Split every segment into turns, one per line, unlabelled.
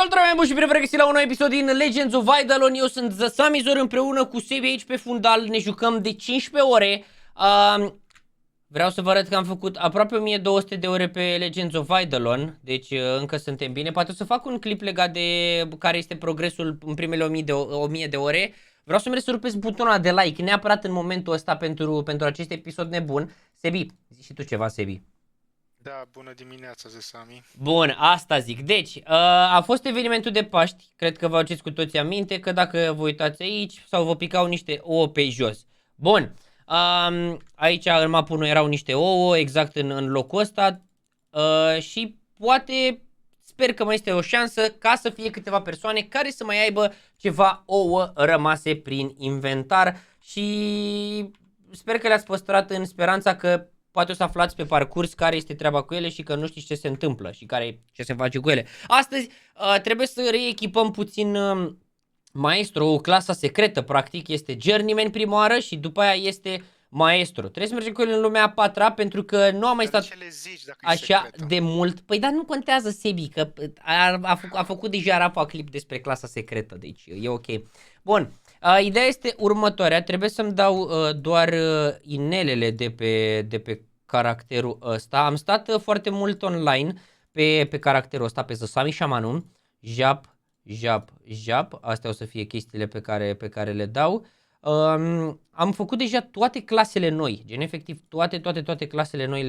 Salutare mai bun și bine vă regăsit la un nou episod din Legends of Eidolon. Eu sunt Zamizor împreună cu Sebi aici pe fundal. Ne jucăm de 15 ore. Vreau să vă arăt că am făcut aproape 1200 de ore pe Legends of Eidolon. Deci încă suntem bine. Poate o să fac un clip legat de care este progresul în primele 1000 de ore. Vreau să merg să rupeți butonul de like neapărat în momentul ăsta pentru acest episod nebun. Sebi, zici și tu ceva, Sebi.
Da, bună dimineața, Zesami.
Bun, asta zic. Deci, a fost evenimentul de Paști. Cred că vă aduceți cu toții aminte că dacă vă uitați aici sau vă picau niște ouă pe jos. Bun, aici în mapul nu erau niște ouă exact în locul ăsta și poate sper că mai este o șansă ca să fie câteva persoane care să mai aibă ceva ouă rămase prin inventar și sper că le-ați păstrat în speranța că poate o să aflați pe parcurs care este treaba cu ele și că nu știți ce se întâmplă și ce se face cu ele. Astăzi trebuie să reechipăm puțin Maestro, clasa secretă practic, este Journeyman prima oară și după aia este Maestro. Trebuie să mergem cu el în lumea a patra pentru că nu am mai stat așa de mult. Păi dar nu contează, Sebi, că a făcut deja Rafa clip despre clasa secretă, deci e ok. Bun. Ideea este următoarea, trebuie să-mi dau doar inelele de pe caracterul ăsta. Am stat foarte mult online pe caracterul ăsta, pe Zesami Șamanu. Jap. Astea o să fie chestiile pe care le dau. Am făcut deja toate clasele noi, gen efectiv toate clasele noi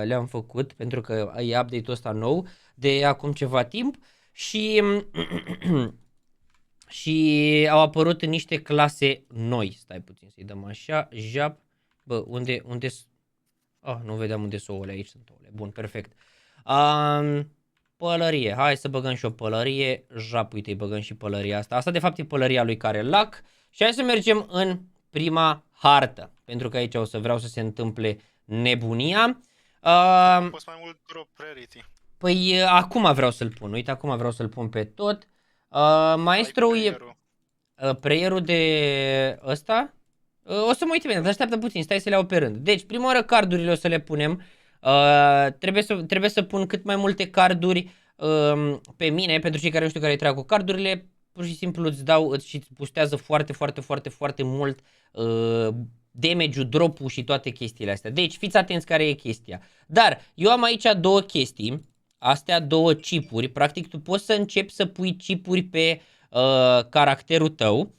le-am făcut pentru că e update-ul ăsta nou de acum ceva timp și... Și au apărut niște clase noi. Stai puțin să-i dăm așa. Jap. Bă, unde... nu vedeam unde sunt ouăle. Aici sunt ouăle. Bun, perfect. Pălărie. Hai să băgăm și o pălărie. Jap, uite, îi băgăm și pălăria asta. Asta de fapt e pălăria lui Carelac. Și hai să mergem în prima hartă. Pentru că aici o să vreau să se întâmple nebunia.
Poți mai mult drop rarity.
Păi acum vreau să-l pun. Uite, acum vreau să-l pun pe tot. Maestro e preierul de ăsta. O să mă uit bine, dar așteaptă puțin, stai să le iau pe rând. Deci, prima oară cardurile o să le punem. Trebuie să pun cât mai multe carduri pe mine, pentru cei care nu știu care e treaba cu cardurile. Pur și simplu îți dau și îți boostează foarte mult damage-ul, drop-ul și toate chestiile astea. Deci, fiți atenți care e chestia. Dar, eu am aici două chestii. Astea două chipuri, practic tu poți să începi să pui chipuri pe caracterul tău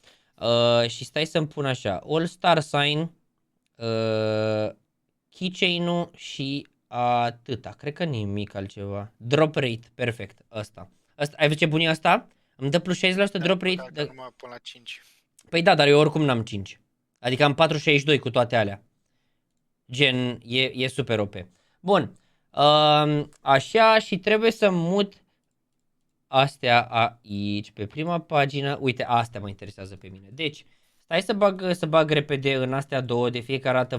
și stai să-mi pun așa, All Star Sign, Keychain-ul și atâta, cred că nimic altceva, Drop Rate, perfect, ăsta, ai văzut ce bun e ăsta? Îmi dă plus 60% drop rate?
Da, numai până la 5.
Păi da, dar eu oricum n-am 5, adică am 4,62 cu toate alea, gen, e super OP. Bun. Așa și trebuie să mut astea aici pe prima pagină. Uite, astea mă interesează pe mine. Deci, stai să bag repede în astea două. De fiecare dată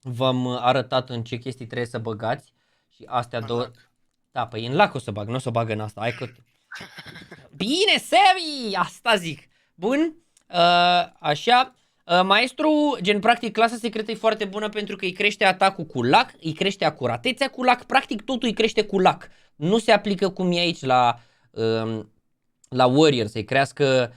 v-am arătat în ce chestii trebuie să băgați. Și astea două...
Lac.
Da, păi în lac o să bag, nu o să bag în asta. Hai că... Bine, Sebi! Asta zic. Bun. Așa. Maestru, gen practic clasa secretă e foarte bună pentru că îi crește atacul cu lac, îi crește acuratețea cu lac, practic totul îi crește cu lac. Nu se aplică cum e aici la Warrior, să-i crească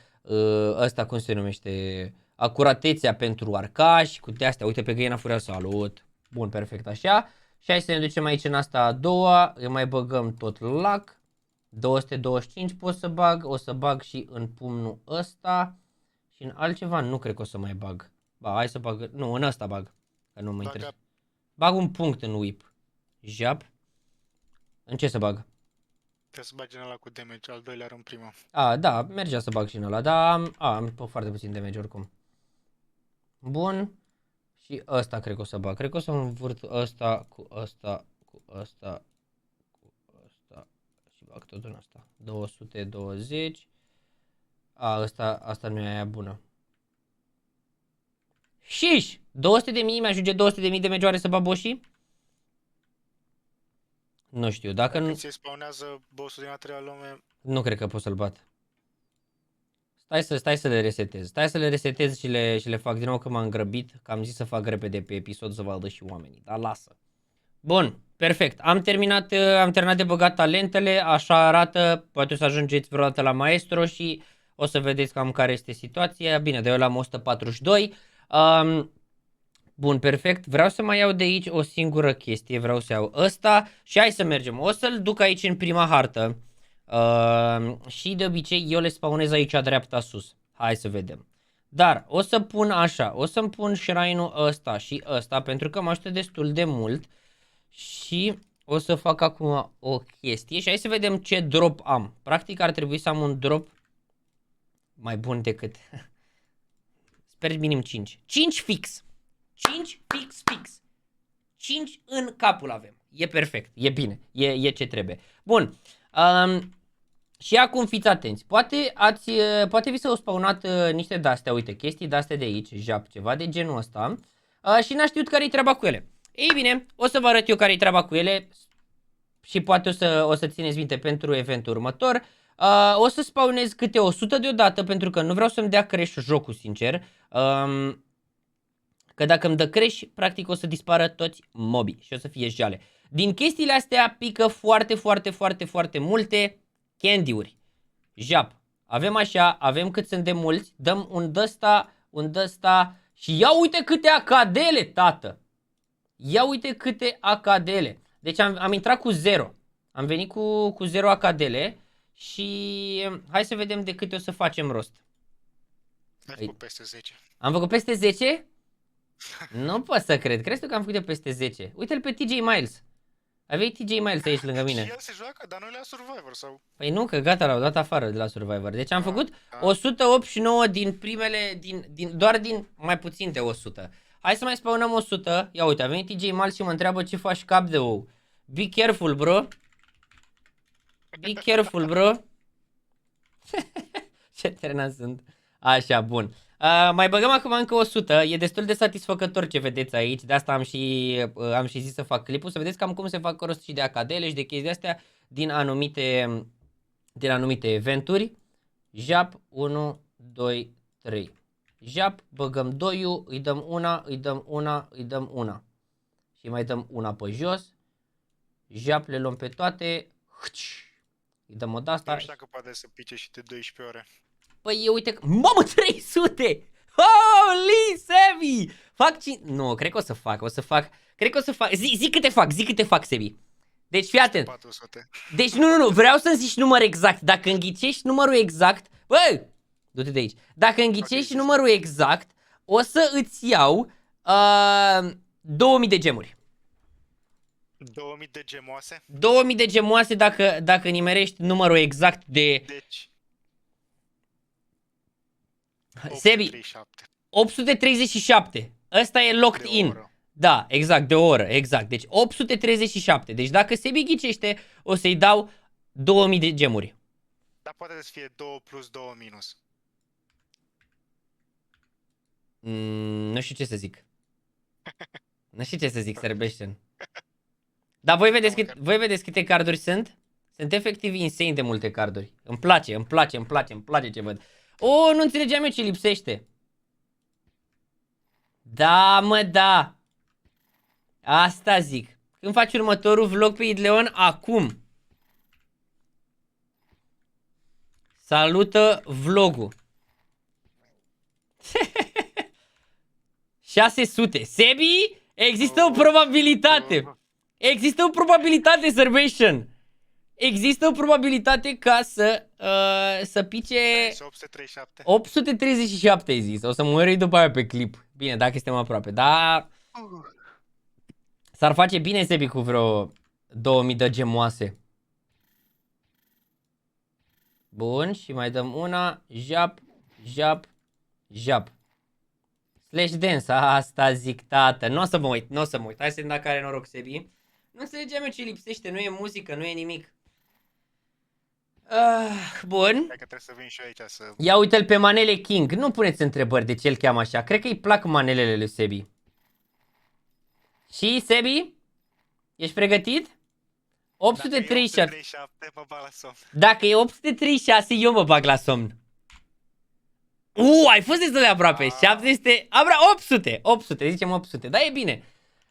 ăsta, cum se numește, acuratețea pentru arcași, cu de-astea, uite pe găina furia, salut. Bun, perfect, așa. Și hai să ne ducem aici în asta a doua, îi mai băgăm tot lac. 225 pot să bag, o să bag și în pumnul ăsta. Și în altceva nu cred că o să mai bag. Ba, hai să bag, nu, în ăsta bag, că nu mă interesează. Bag un punct în whip. Jap. În ce să bag?
Trebuie să bagi în ăla cu damage, al doilea rând prima.
Da, mergea să bag și în ăla, dar am foarte puțin damage oricum. Bun. Și ăsta cred că o să bag. Cred că o să învârt ăsta cu ăsta, cu ăsta, cu ăsta și bag tot în asta. 220. Asta nu e aia bună. Șiș! 200.000, mi-ajunge 200.000 de megioare să baboșii? Nu știu, dacă nu...
se spawnează bossul din a treia lume...
Nu cred că pot să-l bat. Stai să le resetez. Stai să le resetez și le fac din nou că m-am grăbit. Că am zis să fac repede pe episod să vadă și oamenii. Dar lasă. Bun, perfect. Am terminat de băgat talentele, așa arată, poate o să ajungeți vreodată la maestro și o să vedeți cam care este situația. Bine, de eu l-am 142. Bun, perfect. Vreau să mai iau de aici o singură chestie, vreau să iau ăsta și hai să mergem. O să-l duc aici în prima hartă și de obicei eu le spawnez aici dreapta sus. Hai să vedem. Dar o să pun așa, o să-mi pun shrine-ul ăsta și ăsta pentru că mă ajută destul de mult și o să fac acum o chestie și hai să vedem ce drop am. Practic ar trebui să am un drop mai bun decât... Sper minim 5. 5 fix. 5 fix. 5 în capul avem. E perfect, e bine, e ce trebuie. Bun. Și acum fiți atenți. Poate vi s-au spawnat niște de-astea, uite, chestii de-astea de aici, jap, ceva de genul ăsta. Și n-a știut care-i treaba cu ele. Ei bine, o să vă arăt eu care-i treaba cu ele și poate o să țineți minte pentru eventul următor. O să spawnez câte 100 deodată pentru că nu vreau să-mi dea crash jocul, sincer. Că dacă îmi dă crash, practic o să dispară toți mobii și o să fie jale. Din chestiile astea pică foarte multe candy-uri. Jap. Avem așa, avem cât sunt de mulți, dăm un dăsta și ia uite câte acadele, tată. Ia uite câte acadele. Deci am intrat cu 0. Am venit cu 0 acadele și hai să vedem de câte o să facem rost.
Ai făcut peste 10.
Am făcut peste 10? Nu pot să cred. Crezi tu că am făcut de peste 10? Uite-l pe TJ Miles. Aveai TJ Miles aici lângă mine.
Și el se joacă, dar noi la Survivor sau...
Păi nu, că gata, l-au dat afară de la Survivor. Deci am făcut 189 din primele, doar din mai puțin de 100. Hai să mai spawnăm 100. Ia uite, a venit TJ Miles și mă întreabă ce faci, cap de ou. Be careful, bro. Be careful, bro. Ce terena sunt. Așa, bun. Mai băgăm acum încă 100. E destul de satisfăcător ce vedeți aici. De asta am și zis să fac clipul. Să vedeți cam cum se fac rost și de acadele și de chestii astea din anumite eventuri. Jap 1, 2, 3. Jap, băgăm 2-ul, îi dăm una, îi dăm una, îi dăm una. Și mai dăm una pe jos. Jap, le luăm pe toate. Îi dăm o de-asta.
Nu știu dacă poate să pice și de 12 ore.
Păi uite, mamă, 300! Holy Sebi! Nu, cred că o să fac, Zi câte fac, Sebi. Deci fii atent.
400.
Deci nu, vreau să-mi zici număr exact. Dacă înghicești numărul exact, bă, du-te de aici. Dacă înghicești numărul exact, o să îți iau 2000 de gemuri.
2000 de gemoase?
2000 de gemoase dacă nimerești numărul exact de...
Deci...
Sebi,
837.
837. Ăsta e locked
De
in.
oră.
Da, exact, de o oră, exact. Deci 837. Deci dacă Sebi ghicește, o să-i dau 2000 de gemuri.
Dar poate să fie 2 plus 2 minus.
Nu știu ce să zic. Nu știu ce să zic, Serbation. Dar voi vedeți câte carduri sunt? Sunt efectiv insane de multe carduri. Îmi place ce văd. O, nu înțelegeam eu ce lipsește. Da, mă, da. Asta zic. Când faci următorul vlog pe Idleon? Acum. Salută vlogul. 600. Sebi, există o probabilitate. Există o probabilitate, Serbation. Există o probabilitate ca să pice
837.
837, ai zis. O să mă uit după aia pe clip. Bine, dacă suntem aproape. Dar s-ar face bine, Sebi, cu vreo 2000 de gemoase. Bun, și mai dăm una. Jap, jap, jap. Slash dance, asta zic, tată. Nu o să mă uit. Hai să vedem dacă are noroc, Sebi. Nu înțelegeam eu ce lipsește, nu e muzică, nu e nimic. Bun.
Cred că trebuie să vin și eu aici să...
Ia uite-l pe Manele King. Nu puneți întrebări de ce îl cheamă așa. Cred că îi plac manelele lui Sebi. Și, Sebi? Ești pregătit? 837.
Mă bag la somn.
Dacă e 836, eu mă bag la somn. Ai fost destul de aproape. 700. 800. Zicem 800. Da, e bine.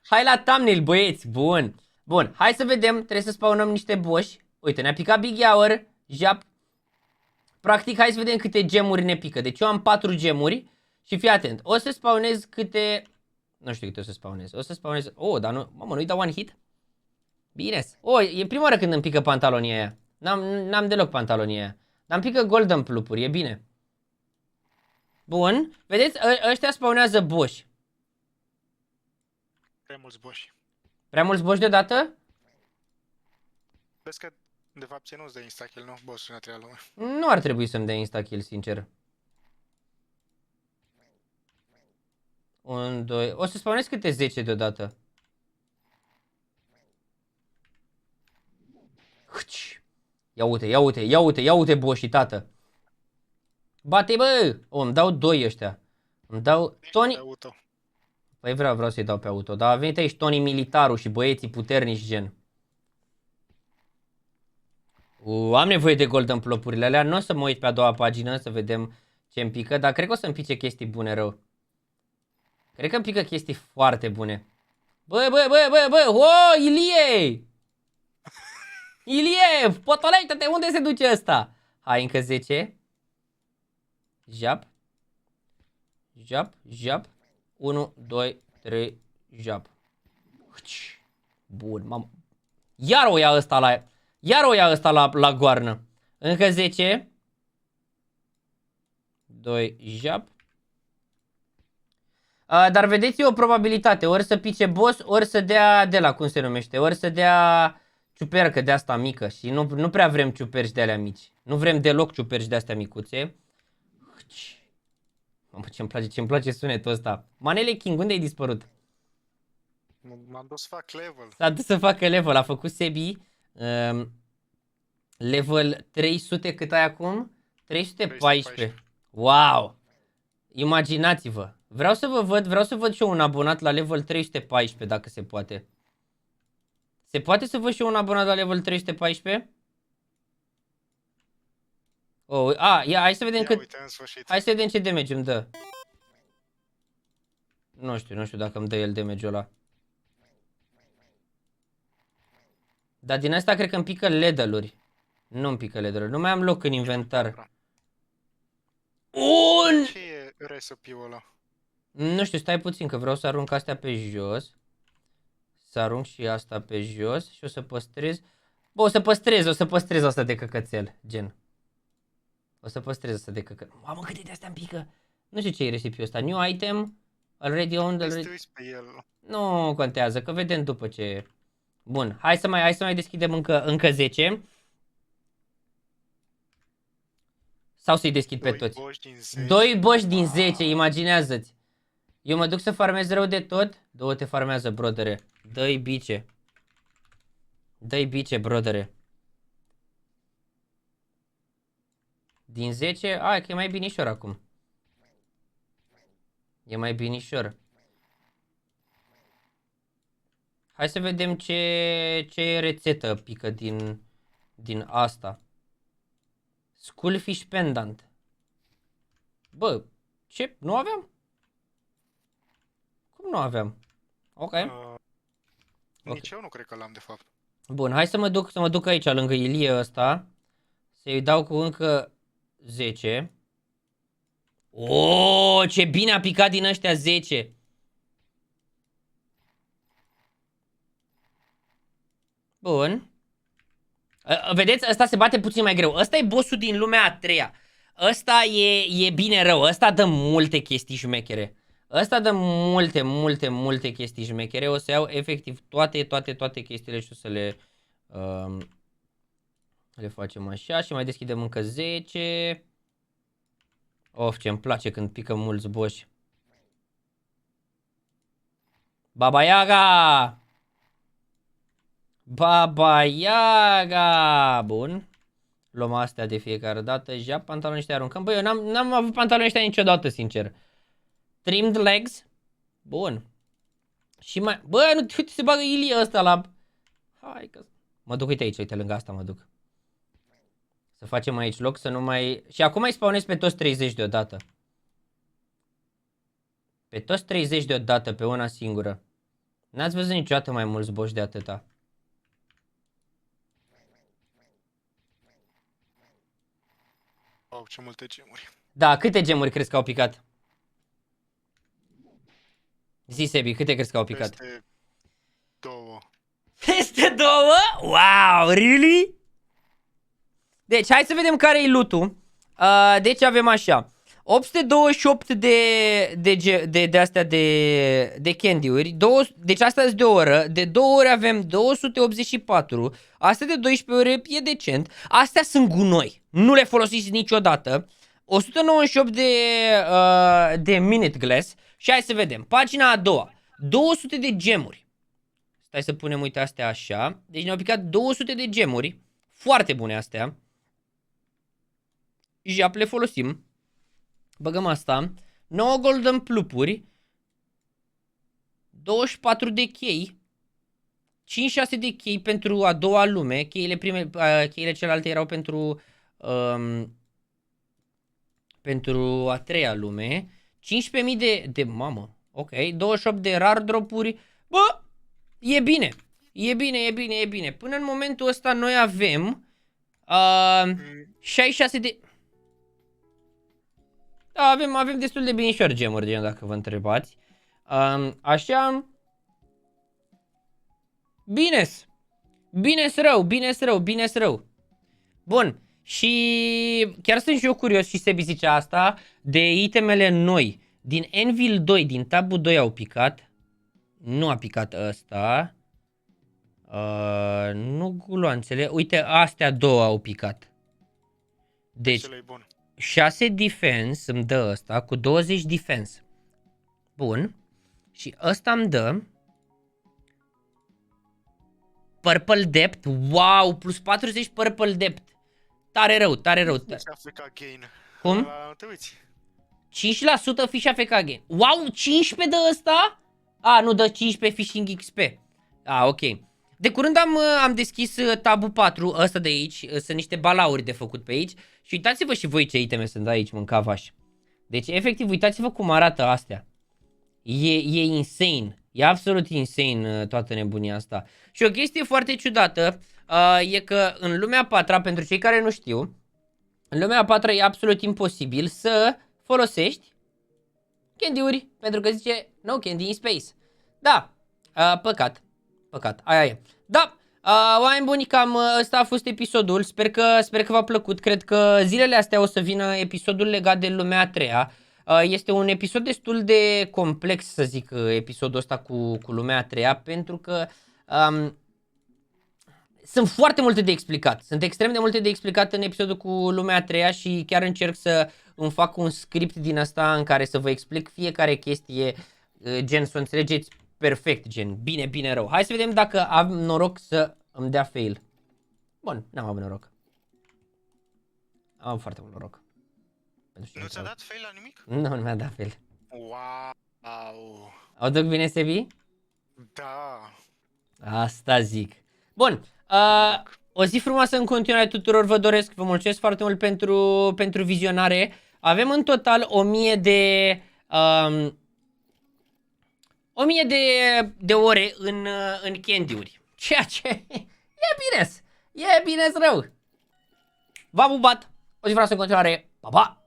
Hai la thumbnail, băieți. Bun. Bun, hai să vedem. Trebuie să spawnăm niște boși. Uite, ne-a picat Big Hour. Jap. Practic, hai să vedem câte gemuri ne pică. Deci eu am 4 gemuri. Și fii atent. O să spawnez câte... Nu știu câte o să spawnez. O să spawnez... Oh, dar nu... Mamă, nu-i dau one hit? Bine. Oh, e prima oară când îmi pică pantalonii aia. N-am deloc pantalonii aia. Dar îmi pică golden plupuri, e bine. Bun. Vedeți, ăștia spawnează boși.
Prea mulți boși.
Prea mulți boși deodată?
Vezi că, de fapt, ție nu-ți dă insta-kill, nu? Bossul în a treia lume.
Nu ar trebui să-mi dea insta-kill, sincer. 1, 2... O să spawnez câte 10 deodată. Ia uite, ia uite, ia uite, ia uite boșii, tată. Bate, bă! O, îmi dau 2 ăștia. Îmi dau... Tony...
Auto.
Păi vreau să-i dau pe auto. Dar a venit aici Tony Militaru și băieții puternici gen. Am nevoie de golden plopurile alea. Nu o să mă uit pe a doua pagină să vedem ce îmi pică. Dar cred că o să-mi pice chestii bune rău. Cred că îmi pică chestii foarte bune. Bă! O, Ilie! Ilie! Potolește-te! Unde se duce ăsta? Hai, încă 10. Jap. Jap, jap. 1, 2, 3, jap. Bun, mamă. Iar o ia ăsta la... Iar o ia ăsta la goarnă. Încă 10. 2, jap. Dar vedeți, e o probabilitate. Ori să pice boss, ori să dea de la, cum se numește, ori să dea ciupercă de asta mică. Și nu prea vrem ciuperci de alea mici. Nu vrem deloc ciuperci de astea micuțe. Mamă, ce-mi place sunetul ăsta. Manele King, unde ai dispărut?
M-am dus să fac level.
S-a dus să facă level, a făcut Sebi. Level 300, cât ai acum? 314. Wow! Imaginați-vă. Vreau să văd și eu un abonat la level 314, dacă se poate. Se poate să văd și eu un abonat la level 314? Oh, hai să vedem cât...
Uite, în sfârșit.
Hai să vedem ce damage îmi dă. Nu știu dacă îmi dă el damage-ul ăla. Dar din asta cred că îmi pică ledăluri. Nu îmi pică ledăluri. Nu mai am loc în inventar. Un!
Ce e recipe-ul ăla?
Nu știu, stai puțin că vreau să arunc astea pe jos. Să arunc și asta pe jos și o să păstrez. Bă, o să păstrez asta de căcățel, gen. O să păstrez asta de căcățel. Mamă, câte de astea îmi pică. Nu știu ce e recipe-ul ăsta. New item. Already owned.
Already... pe el.
Nu contează, că vedem după ce... Bun, hai să mai deschidem încă 10. Sau să-i deschid pe toți? 2 boși din 10, imaginează-ți. Eu mă duc să farmez rău de tot. Două te farmează, brodere. Dă-i bice. Dă-i bice, brodere. Din 10, că e mai binișor acum. E mai binișor. Hai să vedem ce rețetă pică din asta. Skullfish pendant. Bă, ce? Nu aveam? Cum nu aveam? Ok.
Nici eu nu cred că l-am, de fapt.
Bun, hai să mă duc aici lângă Ilie ăsta. Să-i dau cu încă 10. O, ce bine a picat din ăștia 10. Bun. Vedeți, ăsta se bate puțin mai greu. Ăsta e bossul din lumea a treia. Ăsta e bine rău. Ăsta dă multe chestii șmechere. Ăsta dă multe chestii șmechere. O să iau efectiv toate chestiile și o să le facem așa. Și mai deschidem încă 10. Of, ce-mi place când pică mulți boși. Baba Yaga! Baba Yaga! Bun. Luăm astea de fiecare dată. Ja, pantaloni ăștia aruncăm. Băi, eu n-am avut pantaloni ăștia niciodată, sincer. Trimmed legs. Bun. Și mai... Bă, nu uite, se bagă Ilie ăsta la... Hai că... Mă duc, uite aici, uite, lângă asta mă duc. Să facem aici loc, să nu mai... Și acum îi spawnez pe toți 30 deodată. Pe toți 30 deodată, pe una singură. N-ați văzut niciodată mai mulți boși de atâta.
Wow, ce multe gemuri.
Da, câte gemuri crezi că au picat? Zi, Sebi, câte crezi că au picat?
Peste 2.
Peste 2? Wow, really? Deci, hai să vedem care e loot-ul. Deci avem așa. 828 de astea de candy-uri. Deci astea sunt de o oră. De 2 ore avem 284. Astea de 12 ore e decent. Astea sunt gunoi. Nu le folosiți niciodată. 198 de minute glass. Și hai să vedem. Pagina a doua. 200 de gemuri. Stai să punem, uite, astea așa. Deci ne-au picat 200 de gemuri. Foarte bune astea. Jap, le folosim. Băgăm asta. 9 golden plupuri. 24 de chei. 5-6 de chei pentru a doua lume. Cheile celelalte erau pentru a treia lume. 15.000 de mamă. Ok. 28 de rar dropuri. Bă! E bine. E bine. Până în momentul ăsta noi avem 66 de... Da, avem destul de binișor gemuri, gen, dacă vă întrebați. Așa. Bine-s rău. Bun. Și chiar sunt și eu curios, și Sebi zice asta, de itemele noi. Din Anvil 2, din tabul 2 au picat. Nu a picat ăsta. Nu guloanțele. Uite, astea două au picat. Deci, 6 defense îmi dă ăsta cu 20 defense. Bun. Și ăsta îmi dă Purple Depth. Wow, plus 40 Purple Depth. Tare rău. Cum? 5% fish AFK gain. Wow, 15 de ăsta? Nu, dă 15 fishing XP. Ok. De curând am deschis tabul 4, ăsta de aici. Sunt niște balauri de făcut pe aici. Și uitați-vă și voi ce iteme sunt aici, mâncavași. Deci, efectiv, uitați-vă cum arată astea. E insane. E absolut insane toată nebunia asta. Și o chestie foarte ciudată e că în lumea 4, pentru cei care nu știu, în lumea 4 e absolut imposibil să folosești candy-uri, pentru că zice no candy in space. Da, păcat, aia e. Da, oameni buni, cam ăsta a fost episodul, sper că v-a plăcut, cred că zilele astea o să vină episodul legat de lumea a treia. Este un episod destul de complex, să zic, episodul ăsta cu lumea a treia, pentru că sunt foarte multe de explicat. Sunt extrem de multe de explicat în episodul cu lumea a treia și chiar încerc să îmi fac un script din asta în care să vă explic fiecare chestie, gen să o înțelegeți perfect, gen bine rău. Hai să vedem dacă am noroc să îmi dea fail. Bun, n-am avut noroc. Am foarte mult noroc.
Nu ți-a dat fail la nimic?
Nu mi-a dat fail.
Wow.
O duc bine, Sebi?
Da.
Asta zic. Bun, o zi frumoasă în continuare tuturor, vă doresc, vă mulțumesc foarte mult pentru vizionare. Avem în total 1000 de ore în candy-uri. Ceea ce e bine rău. V-am bubat, o zi frumoasă în continuare, pa, pa!